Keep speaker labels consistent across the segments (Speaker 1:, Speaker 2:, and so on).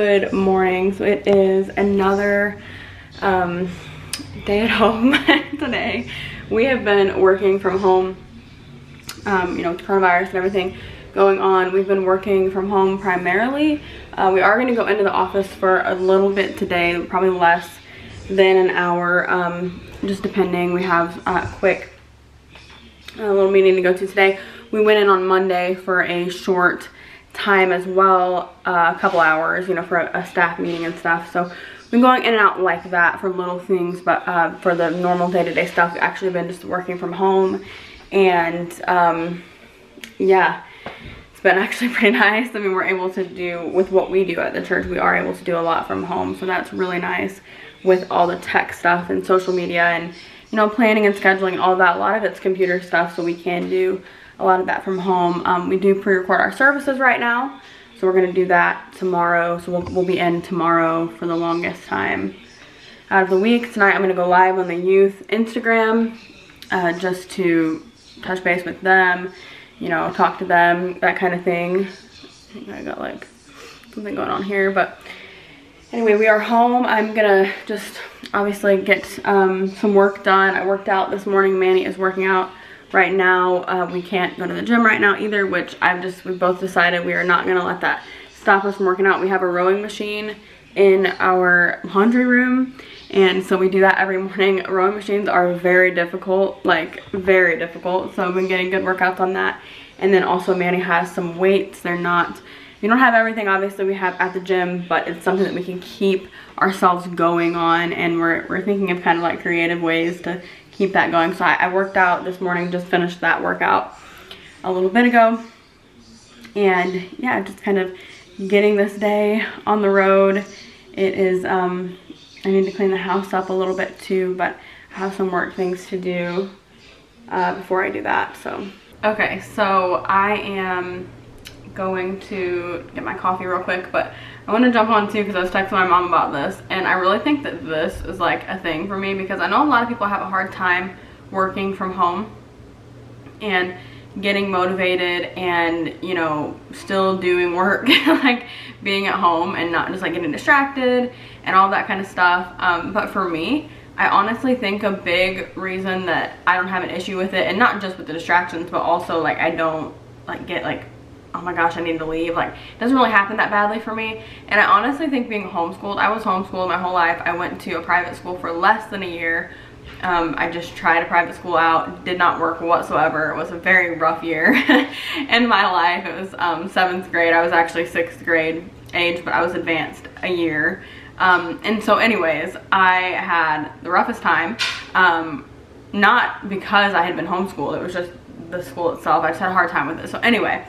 Speaker 1: Good morning. So it is another day at home today. We have been working from home, you know, with coronavirus and everything going on. We've been working from home primarily. We are going to go into the office for a little bit today, probably less than an hour, just depending. We have a quick little meeting to go to today. We went in on Monday for a short time as well, a couple hours, you know, for a staff meeting and stuff. So we've been going in and out like that for little things, but for the normal day-to-day stuff, we've actually been just working from home. And yeah, it's been actually pretty nice. I mean, we're able to do, with what we do at the church, we are able to do a lot from home, so that's really nice with all the tech stuff and social media and, you know, planning and scheduling, all that. A lot of it's computer stuff, so we can do a lot of that from home. We do pre-record our services right now, so we're gonna do that tomorrow. So we'll be in tomorrow for the longest time out of the week. Tonight I'm gonna go live on the youth Instagram, just to touch base with them, you know, talk to them, that kind of thing. I think I got like something going on here, but anyway, we are home. I'm gonna just obviously get some work done. I worked out this morning. Manny is working out right now. We can't go to the gym right now either, which we both decided we are not gonna let that stop us from working out. We have a rowing machine in our laundry room, and so we do that every morning. Rowing machines are very difficult, like very difficult. So I've been getting good workouts on that. And then also Manny has some weights. You don't have everything obviously we have at the gym, but it's something that we can keep ourselves going on, and we're thinking of kind of like creative ways to keep that going. So I worked out this morning, just finished that workout a little bit ago. And yeah, just kind of getting this day on the road. It is, I need to clean the house up a little bit too, but I have some work things to do before I do that, so. Okay, so I am going to get my coffee real quick, but I want to jump on too because I was texting my mom about this, and I really think that this is like a thing for me, because I know a lot of people have a hard time working from home and getting motivated and, you know, still doing work, like being at home and not just like getting distracted and all that kind of stuff. But for me, I honestly think a big reason that I don't have an issue with it, and not just with the distractions, but also like I don't like get like, oh my gosh, I need to leave. Like, it doesn't really happen that badly for me. And I honestly think being homeschooled, I was homeschooled my whole life. I went to a private school for less than a year. I just tried a private school out, did not work whatsoever. It was a very rough year in my life. It was 7th grade. I was actually 6th grade age, but I was advanced a year. And so anyways, I had the roughest time, not because I had been homeschooled. It was just the school itself. I just had a hard time with it. So anyway,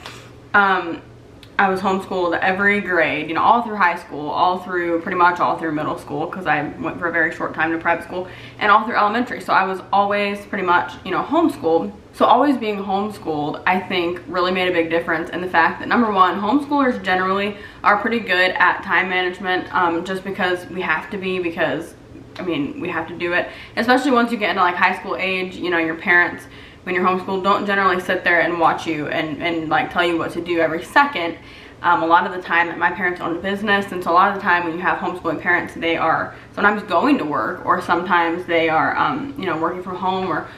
Speaker 1: I was homeschooled every grade, you know, all through high school, pretty much all through middle school, because I went for a very short time to private school, and all through elementary. So I was always pretty much, you know, homeschooled. So always being homeschooled, I think, really made a big difference in the fact that, number one, homeschoolers generally are pretty good at time management, just because we have to be, because, I mean, we have to do it. Especially once you get into like high school age, you know, your parents, when you're homeschooled, don't generally sit there and watch you and like tell you what to do every second. A lot of the time, my parents owned a business, and so a lot of the time when you have homeschooling parents, they are sometimes going to work, or sometimes they are, you know, working from home or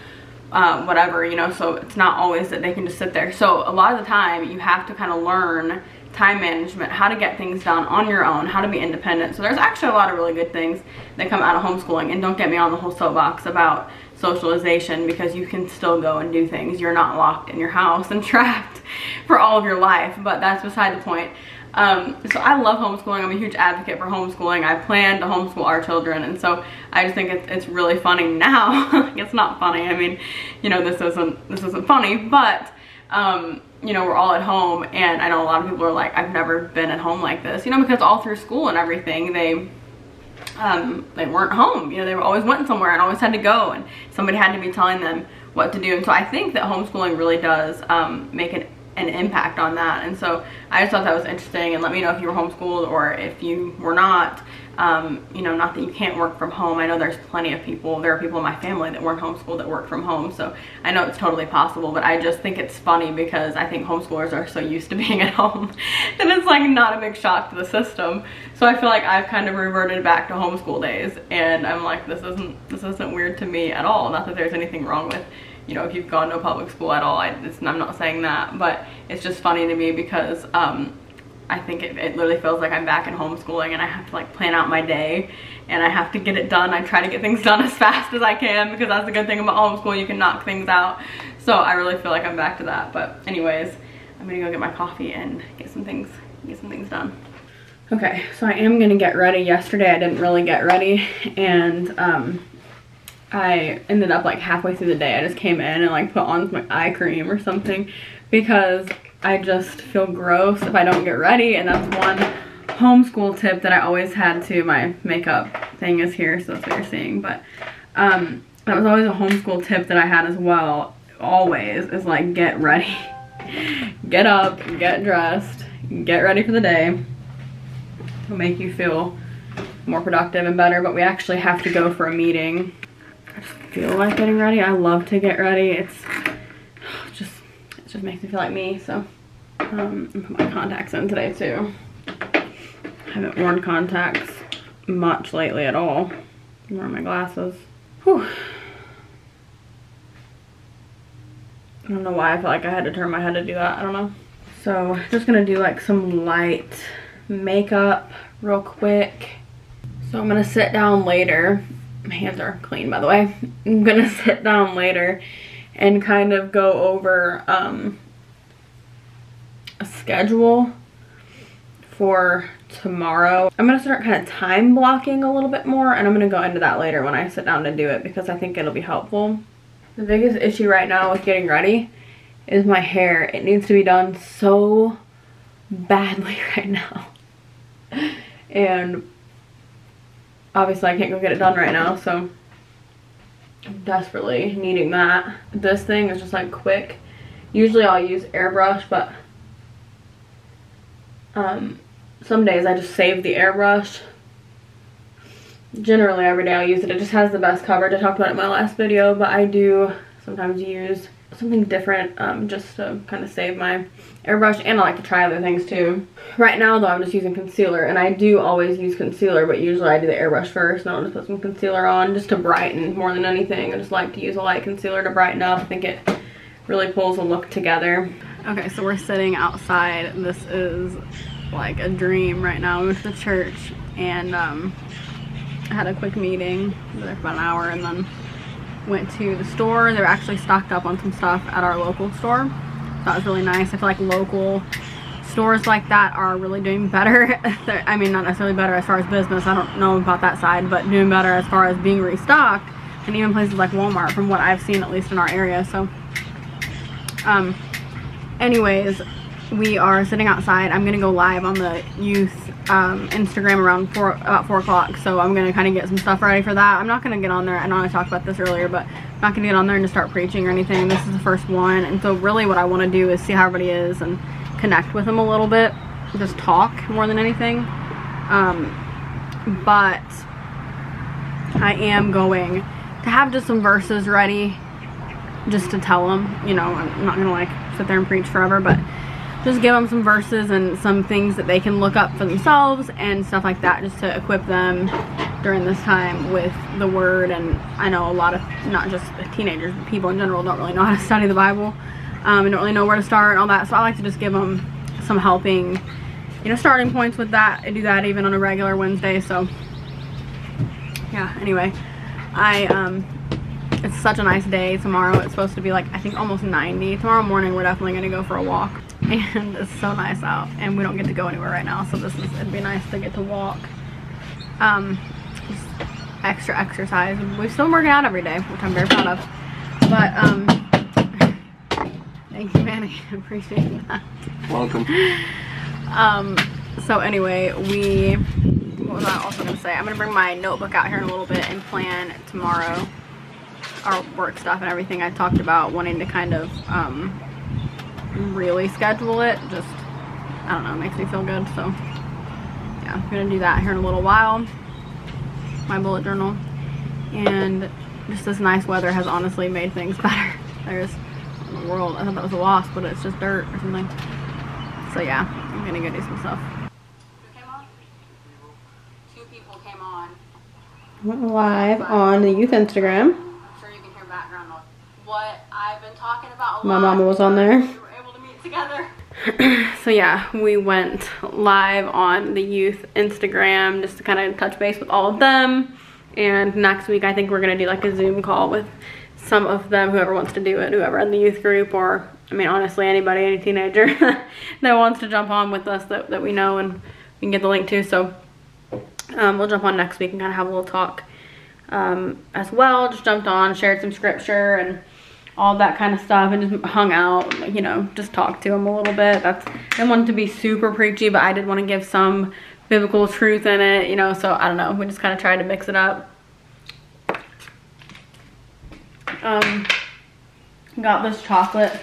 Speaker 1: whatever, you know, so it's not always that they can just sit there. So a lot of the time, you have to kind of learn time management, how to get things done on your own, how to be independent. So there's actually a lot of really good things that come out of homeschooling, and don't get me on the whole soapbox about socialization, because you can still go and do things. You're not locked in your house and trapped for all of your life, but that's beside the point. So I love homeschooling. I'm a huge advocate for homeschooling. I plan to homeschool our children, and so I just think it's really funny now. It's not funny. I mean, you know, this isn't funny, but you know, we're all at home, and I know a lot of people are like, I've never been at home like this, you know, because all through school and everything, they weren't home. You know, they always went somewhere and always had to go, and somebody had to be telling them what to do. And so I think that homeschooling really does make an impact on that. And so I just thought that was interesting, and let me know if you were homeschooled or if you were not. You know, not that you can't work from home. I know there's plenty of people, there are people in my family that weren't homeschooled that work from home, so I know it's totally possible, but I just think it's funny because I think homeschoolers are so used to being at home that it's like not a big shock to the system. So I feel like I've kind of reverted back to homeschool days, and I'm like, this isn't weird to me at all. Not that there's anything wrong with, you know, if you've gone to public school at all. I'm not saying that, but it's just funny to me because I think it literally feels like I'm back in homeschooling, and I have to like plan out my day and I have to get it done. I try to get things done as fast as I can because that's the good thing about homeschool, you can knock things out. So I really feel like I'm back to that. But anyways, I'm gonna go get my coffee and get some things done. Okay, so I am gonna get ready. Yesterday I didn't really get ready, and I ended up like halfway through the day, I just came in and like put on some eye cream or something because I just feel gross if I don't get ready. And that's one homeschool tip that I always had to. My makeup thing is here, so that's what you're seeing, but that was always a homeschool tip that I had as well, always, is like get ready. Get up, get dressed, get ready for the day. It'll make you feel more productive and better. But we actually have to go for a meeting. I just feel like getting ready. I love to get ready. It just makes me feel like me. So I'm put my contacts in today too. I haven't worn contacts much lately at all. I'm wearing my glasses. Whew. I don't know why I felt like I had to turn my head to do that. I don't know. So just gonna do like some light makeup real quick. So I'm gonna sit down later. My hands are clean, by the way. I'm gonna sit down later and kind of go over a schedule for tomorrow. I'm gonna start kind of time blocking a little bit more, and I'm gonna go into that later when I sit down to do it because I think it'll be helpful. The biggest issue right now with getting ready is my hair. It needs to be done so badly right now. And obviously I can't go get it done right now, so I'm desperately needing that. This thing is just like quick. Usually I'll use airbrush, but some days I just save the airbrush. Generally every day I'll use it. It just has the best coverage. I talked about it in my last video, but I do sometimes use something different just to kind of save my airbrush, and I like to try other things too. Right now though I'm just using concealer, and I do always use concealer, but usually I do the airbrush first and I'll just put some concealer on just to brighten more than anything. I just like to use a light concealer to brighten up. I think it really pulls a look together. Okay, so we're sitting outside. This is like a dream right now. We went to the church and I had a quick meeting, there for about an hour, and then went to the store. They were actually stocked up on some stuff at our local store. So that was really nice. I feel like local stores like that are really doing better. I mean, not necessarily better as far as business, I don't know about that side, but doing better as far as being restocked, and even places like Walmart from what I've seen, at least in our area. So anyways, we are sitting outside. I'm gonna go live on the youth Instagram around about 4 o'clock, so I'm gonna kind of get some stuff ready for that. I'm not gonna get on there, I know I talked about this earlier, but I'm not gonna get on there and just start preaching or anything. This is the first one, and so really what I want to do is see how everybody is and connect with them a little bit, just talk more than anything. But I am going to have just some verses ready just to tell them, you know. I'm not gonna like sit there and preach forever, but just give them some verses and some things that they can look up for themselves and stuff like that, just to equip them during this time with the word. And I know a lot of, not just teenagers, but people in general don't really know how to study the Bible and don't really know where to start and all that. So I like to just give them some helping, you know, starting points with that. I do that even on a regular Wednesday. So yeah, anyway, it's such a nice day tomorrow. It's supposed to be like, I think almost 90. Tomorrow morning we're definitely gonna go for a walk, and it's so nice out, and we don't get to go anywhere right now, so it'd be nice to get to walk. Just extra exercise. We're still working out every day, which I'm very proud of. But thank you, Manny. I appreciate that.
Speaker 2: Welcome.
Speaker 1: So anyway, what was I also gonna say? I'm gonna bring my notebook out here in a little bit and plan tomorrow our work stuff and everything. I talked about wanting to kind of really schedule it. Just, I don't know, it makes me feel good. So yeah, I'm gonna do that here in a little while. my bullet journal. And just this nice weather has honestly made things better. There's in the world, I thought that was a wasp, but it's just dirt or something. So yeah, I'm gonna go do some stuff. Who came on? 2 people came on. Went live on the youth Instagram. I'm sure you can hear background on what I've been talking about a lot. My mama was on there. We were able to meet together. So yeah, we went live on the youth Instagram just to kind of touch base with all of them. And next week I think we're gonna do like a Zoom call with some of them, whoever wants to do it, whoever in the youth group, or I mean honestly anybody, any teenager that wants to jump on with us that we know and we can get the link to. So we'll jump on next week and kind of have a little talk as well. Just jumped on, shared some scripture and all that kind of stuff, and just hung out, you know, just talked to them a little bit. I didn't want it to be super preachy, but I did want to give some biblical truth in it, you know, so I don't know, we just kind of tried to mix it up. Got this chocolate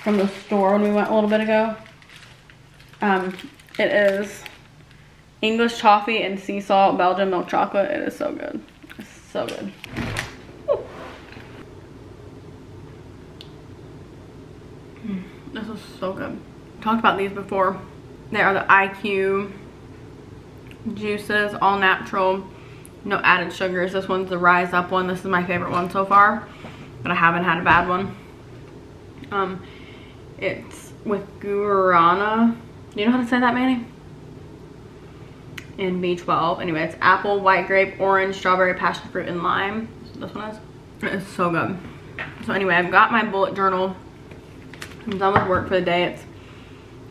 Speaker 1: from the store when we went a little bit ago. It is English toffee and sea salt Belgian milk chocolate. It is so good. It's so good. This is so good. Talked about these before. They are the IQ juices, all natural, no added sugars. This one's the Rise Up one. This is my favorite one so far, but I haven't had a bad one. It's with guarana. Do you know how to say that, Manny? And B12. Anyway, it's apple, white grape, orange, strawberry, passion fruit, and lime. This one is. It is so good. So anyway, I've got my bullet journal. I'm done with work for the day. It's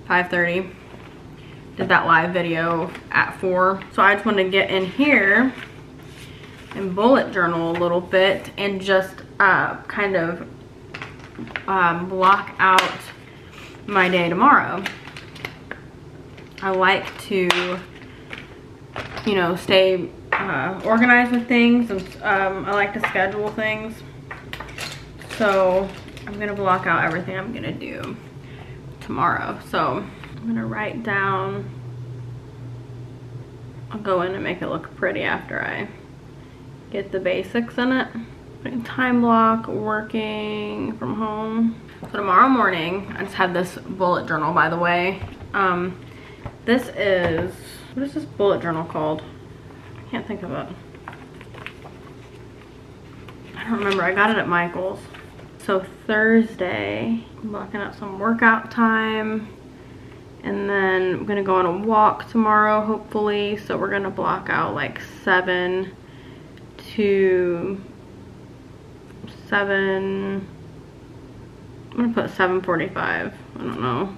Speaker 1: 5:30. Did that live video at 4. So I just wanted to get in here and bullet journal a little bit and just kind of block out my day tomorrow. I like to, you know, stay organized with things, and I like to schedule things. So I'm gonna block out everything I'm gonna do tomorrow. So I'm gonna write down, I'll go in and make it look pretty after I get the basics in it. Time block, working from home. So tomorrow morning, I just have this bullet journal, by the way. This is, what is this bullet journal called? I can't think of it. I don't remember, I got it at Michael's. So Thursday, I'm blocking out some workout time. And then I'm gonna go on a walk tomorrow, hopefully. So we're gonna block out like 7 to 7, I'm gonna put 7:45, I don't know.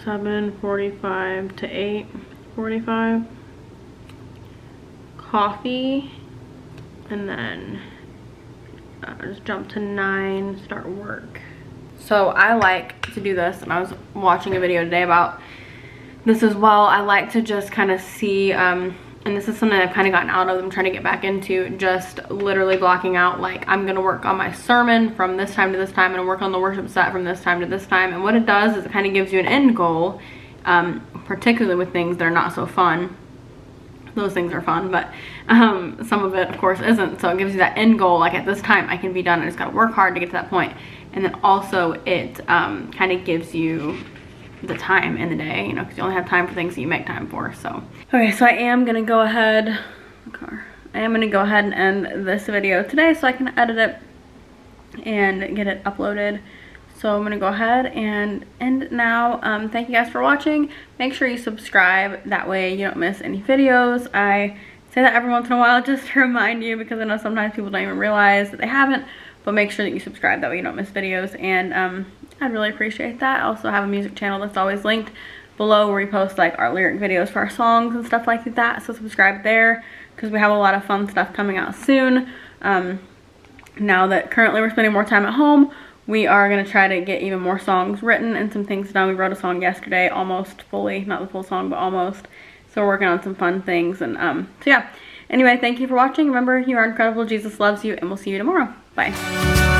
Speaker 1: 7:45 to 8:45. Coffee, and then just jump to 9, start work. So I like to do this, and I was watching a video today about this as well. I like to just kind of see, and this is something I've kind of gotten out of, I'm trying to get back into, just literally blocking out, like, I'm gonna work on my sermon from this time to this time, and work on the worship set from this time to this time. And what it does is it kind of gives you an end goal, particularly with things that are not so fun. Those things are fun, but some of it of course isn't. So it gives you that end goal, like at this time I can be done. I just gotta work hard to get to that point. And then also it kind of gives you the time in the day, you know, because you only have time for things that you make time for. So okay, so I am gonna go ahead and end this video today so I can edit it and get it uploaded. So I'm gonna go ahead and end now. Thank you guys for watching. Make sure you subscribe, that way you don't miss any videos. I say that every once in a while just to remind you, because I know sometimes people don't even realize that they haven't, but make sure that you subscribe, that way you don't miss videos. And I'd really appreciate that. I also have a music channel that's always linked below, where we post like our lyric videos for our songs and stuff like that. So subscribe there, because we have a lot of fun stuff coming out soon. Now that currently we're spending more time at home, we are going to try to get even more songs written and some things done. We wrote a song yesterday, almost fully, not the full song, but almost. So we're working on some fun things. And so yeah, anyway, thank you for watching. Remember, you are incredible. Jesus loves you, and we'll see you tomorrow. Bye.